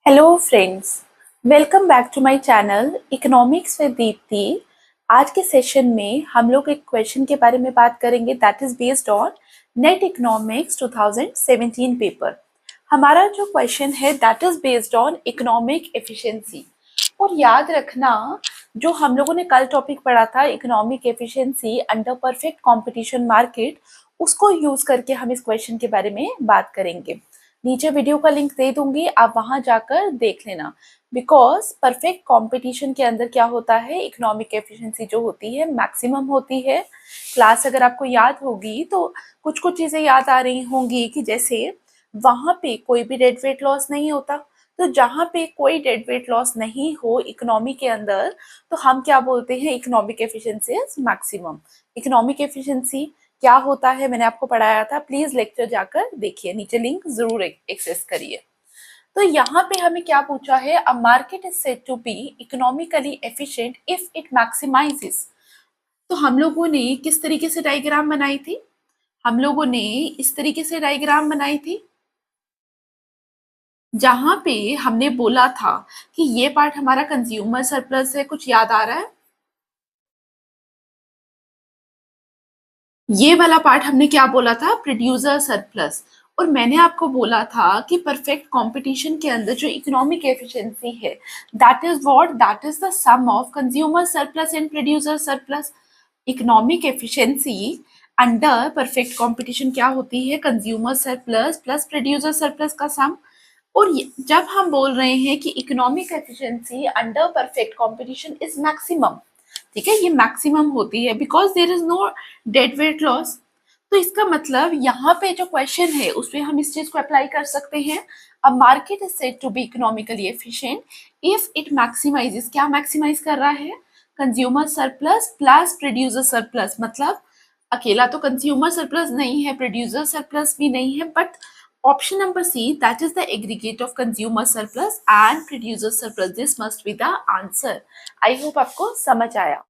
Hello friends, welcome back to my channel economics with Deepti. आज के session में हम लोग एक क्वेश्चन के बारे में बात करेंगे that is based on net economics 2017 paper. हमारा जो क्वेश्चन है that is based on economic efficiency. और याद रखना, जो हम लोगों ने कल टॉपिक पढ़ा था economic efficiency under perfect competition market, उसको यूज करके हम इस क्वेश्चन के बारे में बात करेंगे। नीचे वीडियो का लिंक दे दूंगी, आप वहां जाकर देख लेना। बिकॉज परफेक्ट कंपटीशन के अंदर क्या होता है, इकोनॉमिक एफिशिएंसी जो होती है मैक्सिमम होती है। क्लास अगर आपको याद होगी तो कुछ कुछ चीजें याद आ रही होंगी कि जैसे वहां पे कोई भी डेड वेट लॉस नहीं होता। तो जहां पे कोई डेड वेट लॉस नहीं हो इकोनॉमी के अंदर, तो हम क्या बोलते हैं, economic efficiency is maximum. Economic efficiency क्या होता है मैंने आपको पढ़ाया था, प्लीज लेक्चर जाकर देखिए, नीचे लिंक जरूर एक्सेस करिए। तो यहाँ पे हमें क्या पूछा है, a market is said to be economically efficient if it maximizes. तो हम लोगों ने किस तरीके से डायग्राम बनाई थी, हम लोगों ने इस तरीके से डायग्राम बनाई थी, जहां पे हमने बोला था कि ये पार्ट हमारा कंज्यूमर सरप्लस है। कुछ याद आ रहा है? ये वाला पार्ट हमने क्या बोला था, प्रोड्यूसर सरप्लस। और मैंने आपको बोला था कि परफेक्ट कंपटीशन के अंदर जो इकोनॉमिक एफिशिएंसी है that is what, that is the sum of consumer surplus and producer surplus. Economic efficiency under perfect competition क्या होती है, consumer surplus plus producer surplus का सम। और जब हम बोल रहे हैं कि economic efficiency under perfect competition is maximum, ठीक है, ये मैक्सिमम होती है because there is no dead weight loss. तो इसका मतलब यहाँ पे जो क्वेश्चन है उसमें हम इस चीज को अप्लाई कर सकते हैं। A market is said to be economically efficient if it maximizes, क्या मैक्सिमाइज कर रहा है, consumer surplus plus producer surplus. मतलब अकेला तो कंज्यूमर सरप्लस नहीं है, प्रोड्यूसर सरप्लस भी नहीं है, but option number see that is the aggregate of consumer surplus and producer surplus, this must be the answer. I hope आपको समझ आया।